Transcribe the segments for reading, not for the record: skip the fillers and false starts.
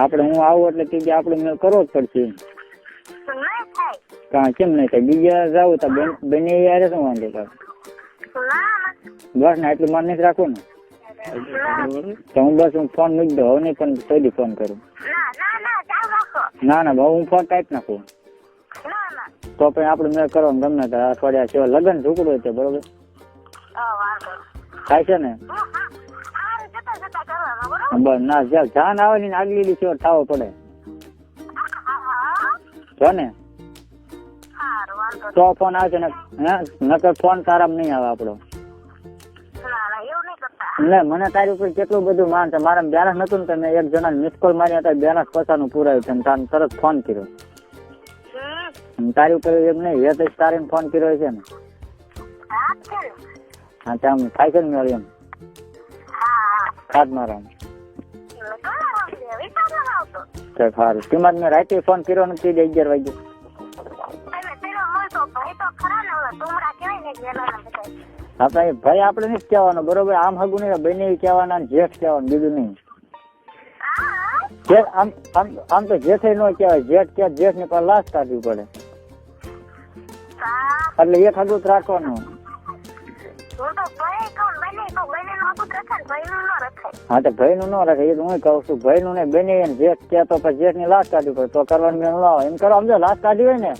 આપડે હું આવું એટલે તે આપડે મેં કરવો જ પડશે. કેમ નહીં થાય? બીજા જાવ તો બને યાર શું વાંધો થાય? બસ ને એટલું માન નથી રાખવું ને. તો હું બસ હું ફોન મૂકી દઉં. હવે નહીં પણ તો ફોન કરું. ના ના ભાઈ હું ફોન ટાઈપ નાખું તો પણ આપડે મેં કરો ગમે અઠવાડિયા સિવાય લગ્ન ઢુકડું છે બરોબર થાય છે ને. બસ ના જ્યાં જાન આવે ને આગલી સિવાય થવો પડે જો ને તો ફોન આવશે ને. નકર ફોન તારામ નહીં આવે આપડો. એટલે મને તારી ઉપર કેટલું બધું માન છે. મારા બેલેન્સ નતું ને મેં એક જણા મિસ કોલ મારી હતા. બેલેન્સ પચાસનું પૂરાયું છે તારે તરત ફોન કર્યો. તારી ઉપર એમ નહીં એ તો તારે ફોન કર્યો છે ને. હા ત્યાં થાય છે ને મેળ એમ સાત મારા સારું. તેમાં મેં રાતે ફોન કર્યો નથી 11 વાગે. આપડે ભાઈ આપડે નથી કહેવાનું બરોબર. આમ હગું નહીં બને કહેવાના જેઠ કહેવાનું બીજું નહીં. આમ તો જેઠે ન કહેવાય. જેઠ કે જેઠ ને પણ લાશ કાઢવી પડે એટલે એક હગું જ રાખવાનું. હા તો ભાઈ નું ન રાખે એ હું કહું છું. ભાઈ નું ને બને જેઠ કે તો પછી જેઠ ની લાશ કાઢવી પડે તો કરવાનું મેં ન આવે એમ કરો. સમજો લાશ કાઢી હોય ને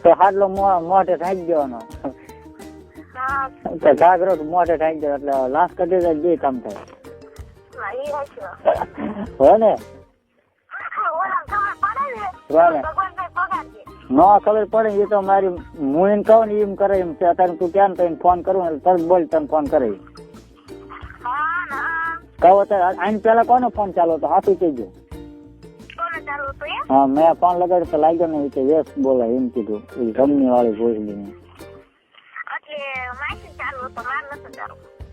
તો હાડલો મોઢે ઢાંકી દેવાનો. ઘાઘરો મોઢે ઢાંકી દે એટલે લાશ કાઢી જાય બે કામ થાય હોય ને. નો ખબર પડે એ તો મારી હું એમ કહું ને એમ કરે એમ છે. અત્યારે તું ક્યાં તો ફોન કરું એટલે તરત બોલ તને ફોન કરે કહો. આઈને પેલા કોનો ફોન ચાલો તો હાથું કહેજો. હા મેં ફોન લગાડ્યો તો લાગ્યો ને કે યસ બોલે એમ કીધું. કંપની વાળી ભોસડી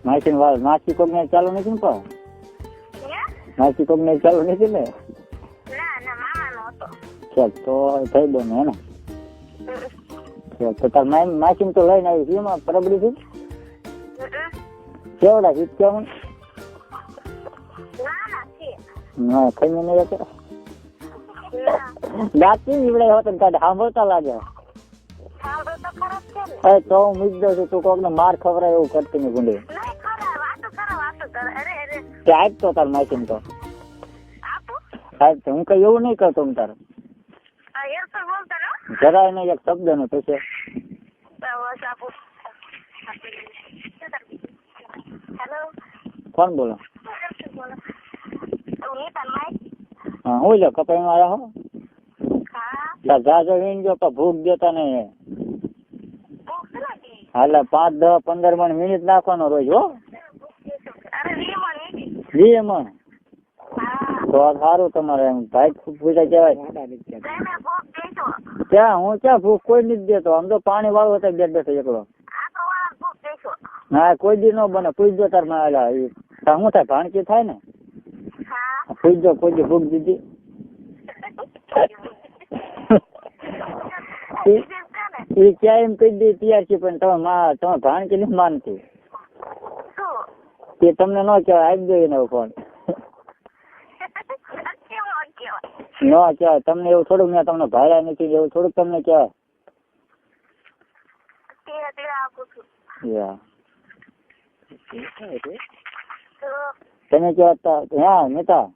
માસી વાળ માસી કોક ને ચાલુ નથી ને પણ માસી કોક ને ચાલુ નથી ને. ચાલ તો થઈ દો ને હે ને. તો તાર માસી તો લઈને આવી એમાં પરબડી થી કેવડા છે કેવું ના કઈ નહીં રહેતો. દાંત નીવડે હોત ને કાઢે સાંભળતા લાગે. તો હું મૂકી દઉં છું. તું કોક ને માર ખવડાય એવું કરતી ને ગુંડી આજ તો તાર માસી તો હું કઈ એવું નહીં કરતો. તારે જરાય નહીં એક શબ્દ નો પછી કોણ બોલો? હા હું જો કપાઈ માં આવ્યા હો જાજો વીણ જો પણ ભૂખ દેતા નહીં. એટલે 5, 10, 15 મિનિટ નાખવાનો રોજ હો. 20 મણ તો સારું તમારે એમ ભાઈ પૂછા કહેવાય. ક્યાં હું ક્યાં ભૂખ કોઈ નથી દેતો. આમ તો પાણી વાળું હતા બેઠો એકલો. હા કોઈ દી ન બને. પૂછજો તાર માં શું થાય ભાણકી થાય ને. પૂછજો કોઈ દી ભૂખ દીધી એ ક્યાં એમ કહી દે તૈયાર છે પણ તમે ભાણકી નથી માનતી. તે તમને ન કહેવાય આપી દો એને ફોન ન કહેવાય તમને એવું થોડુંક. મેં તમને ભાડ્યા નથી એવું થોડુંક તમને કહેવાય. તમે કહેવા હા નેતા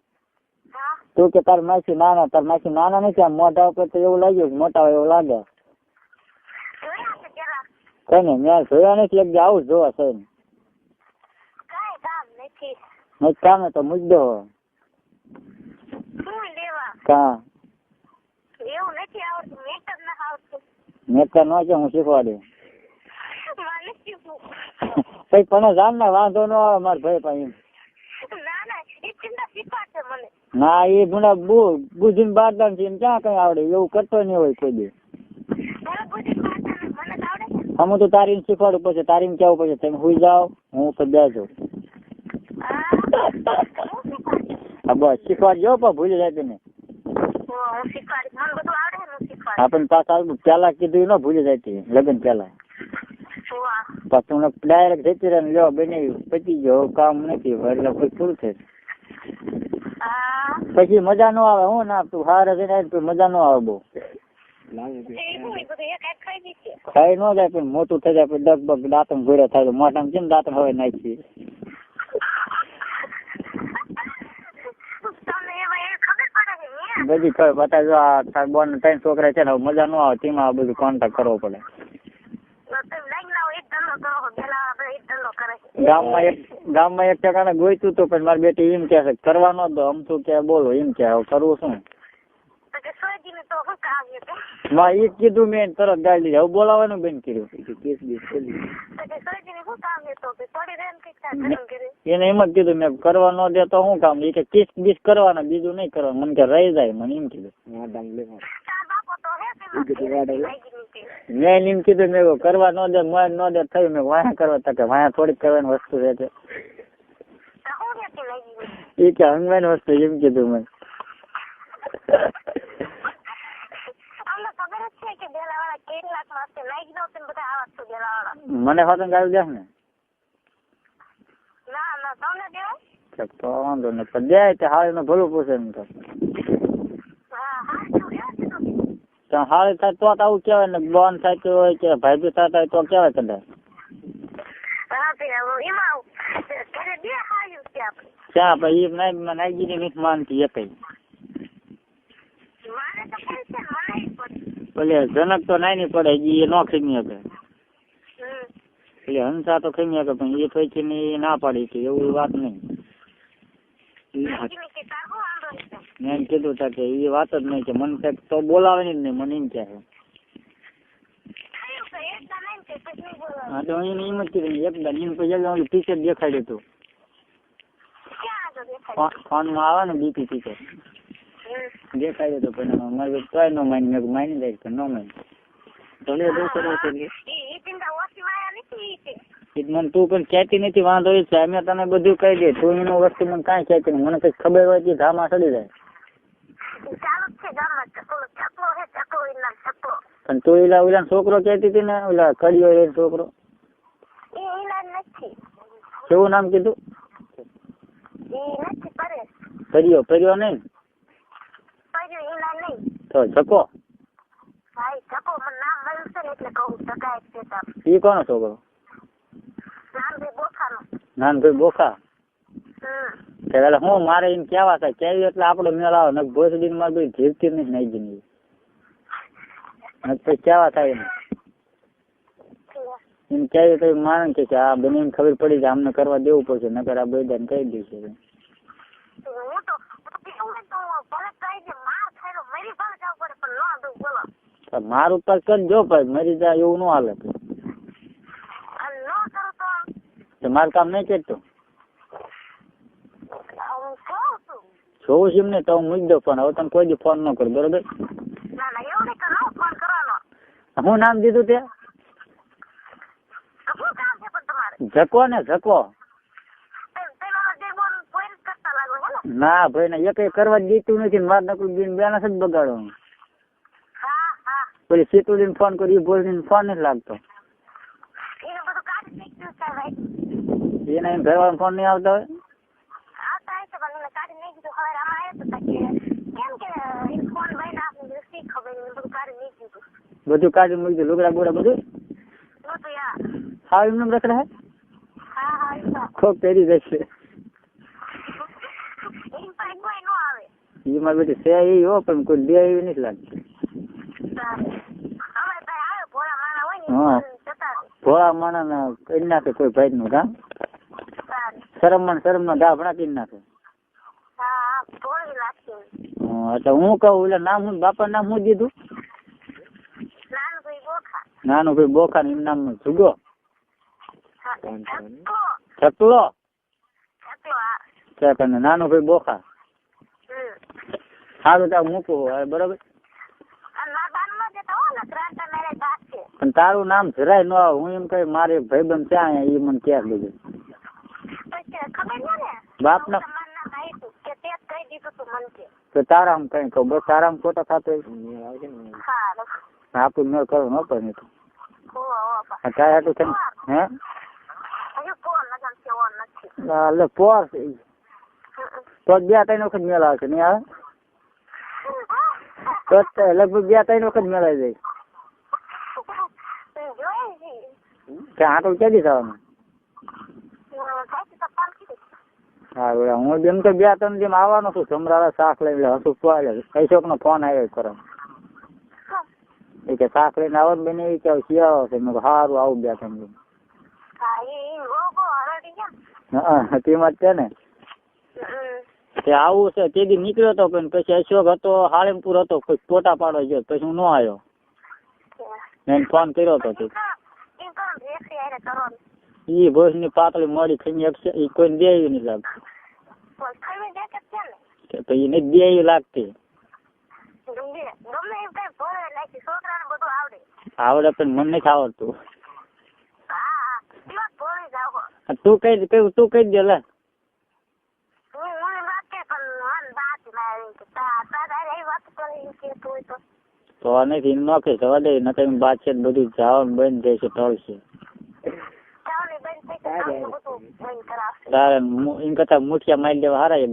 તું કે તાર માસી નાના નથી. આમ મોઢા ઉપર તો એવું લાગ્યું મોટા હોય એવું લાગે. કઈ નઈ મેં જોયા નથી. એક આવું જ જોવા છે ને કામ તો મુદ્દો કા મેકર નો છે. હું શીખવાડે કઈ પણ જાણ ને વાંધો ન આવે મારા ભાઈ પાસે. ના એ ગુના બુજીને બારદાન છે ક્યાં કઈ આવડે એવું કરતો નહીં હોય કોઈ દી. હું તો તારીને શીખવાડું પછી તારીને કેવું પછી તમે સુઈ જાઓ હું ઉપર બેસજો. હા બસ શીખવાડજો પણ ભૂલી જાય તમે. આપણને પાછા પેલા કીધું ન ભૂલી જાય લગ્ન પેલા. પછી હું ડાયરેક્ટ જતી રહે લ્યો બની પતી ગયો કામ નથી એટલે કોઈ પૂરું થશે. પછી મજા ન આવે. હું ના તું હારે જઈને મજા ન આવે બહુ. ખાઈ ન જાય પણ મોટું થઈ જાય પછી ડગબગ દાંતણ ભૂરા થાય તો મોઢામાં કેમ દાંતણ હવે નાખી. બધી ખબર બતાવી જો આ બોન 3 છોકરા છે ને મજા ન આવે તેમાં આ બધું કોન્ટેક્ટ કરવો પડે. ગામમાં એક ટકાને ગોઈતું તો પણ મારી બેટી એમ કે છે કરવાનો તો આમ તો કે બોલો એમ કે કરવું શું. માં એ કીધું મેં તરત ગાડી લીધી. હવે બોલાવાનું બંધ કર્યું. એને એમ જ કીધું મેં કરવા ન દે તો શું કામ. એ કે કિસ બીસ કરવાના બીજું નહીં કરવાનું. મને કે રહી જાય મને એમ કીધું. મેં એમ કીધું મેં કરવા ન દે ન દે થયું મેં વાયા કરવા તા કે વાયા થોડીક કરવાની વસ્તુ રહે છે. એ કે હંગવાની વસ્તુ એમ કીધું મેં. મને હોતું ગાવી દે ને તો વાંધો ને પણ દે તે હાલ નું ભલું પૂછે એમ તો હાલ થાય તો આવું કેવાય ને બોન થતું હોય કે ભાઈ બી થતા હોય તો કેવાય કદાચ. ક્યાં ભાઈ એમ નાગી ની માનતી એક ભલે જનક તો નાની પડે એ નો ખીમી શકે. એટલે હંસા તો ખીમી શકે પણ એ થોડી ને ના પાડી કે એવું વાત નહીં. મેં કીધું તા કે એ વાત જ નહીં કે મને કઈક તો બોલાવે જ નહીં મને એમ કે. હા તો એને એમ જ કીધું એકદમ એમ પછી ટીચર દેખાડ્યું હતું ફોનમાં આવે ને બીપી ટીચર દેખાડ્યું હતું પણ મારે તોય ન માની મેં માની જાય પણ ન માની. મને તું પણ કહેતી નથી વાંધો એ છે અમે તને બધું કહી દે તું એનું વસ્તુ મને કાંઈ કહેતી નહીં. મને કઈ ખબર હોય કે ધામા ચડી જાય. પણ તું ઓલા છોકરો કહેતી હતી ને ઓલા કડિયો છોકરો કેવું નામ કીધું. કર્યો નહીં તો જકો. એ કોનો છોકરો. નાનભાઈ બોખા. એટલે હું મારે એમ કેવા થાય કેવી એટલે આપડે મેળ આવે ને ભોસડી મારે બધી જીવતી નહીં નાઈ પછી કેવા થાય એમ કેવી તો માને કે આ બને એમ ખબર પડી જાય અમને કરવા દેવું પડશે નકર આ બધાને કહી દઈશું. મારું પર કરજો ભાઈ મરી જાય એવું ન હાલે. મારું કામ નહીં કરતો જોવું છે એમને તો હું મૂકી દઉં પણ હવે તમે કોઈ દી ફોન ન કરો બરોબર. શું નામ દીધું તે જકો ને જકો. ના ભાઈ ને એક કરવા દીધું નથી મારે નકરું બેન બેનસ જ બગાડવાનું. પછી સીતુડીને ફોન કરી બોલીને ફોન નથી લાગતો. એના એમ ઘરવાળાનો ફોન નહીં આવતા હોય. બધું કાઢી મૂકી દે લુગડા બોડા બધું હા એમને રખડે હે ખોખ પહેરી જશે. એમાં બેટી છે એ હો પણ કોઈ દે એવી નથી લાગતી. હા ભોળા માણસ ને કરી નાખે કોઈ ભાઈ નું કામ શરમ નો ધાભણા કરી નાખે. એટલે હું કહું એટલે નામ હું બાપા નામ શું દીધું. નાનું ભાઈ બોખા એમ નામ જુગો ચકલો નાનું ભાઈ બોખા. સારું ત્યાં મૂકવું બરોબર. પણ તારું નામ જરાય ન આવે. હું એમ કઈ મારે ભાઈબંધ ત્યાં એ મને ક્યાં બધું બાપ ના તો તારા આમ કઈ કહું બસ તારા આમ ખોટા થતો આપડું મેળ કરો ન પડે તારે આટલું થઈ હે પોર તો જ 2-3 વખત મેળ આવશે નહીં આવે તો જ લગભગ 2-3 વખત મેળાઈ જાય કે આટલું ક્યાંથી થવાનું હા બેટા હું જેમ તો 2-3 જેમ આવવાનો છું સમરાળા શાક લઈને હસું પાડે કઈશોક નો ફોન આવ્યો કરો એ કે શાક લઈને આવો બેન એ કે શિયાળો છે મેં સારું આવું 2-3 હા તેમાં જ છે ને તે આવું છે તે દી નીકળ્યો હતો પણ પછી અશોક હતો હાળીમપુર હતો પછી ફોટા પાડવા ગયો પછી હું ન આવ્યો મેં ફોન કર્યો હતો તે ઈ ભોજ ની પાતળી મોડી ખમી એ કોઈને દે નહીં લાગતું પછી એને દે લાગતી આવડે પણ મને નથી આવડતું તું કઈ દે લે તો નથી નોખી જવા દે નકર બાદ છે બધું જવાનું બંધ જાય છે ઢળશે તારે એમ કરતા મુઠિયા મારી દેવા હારા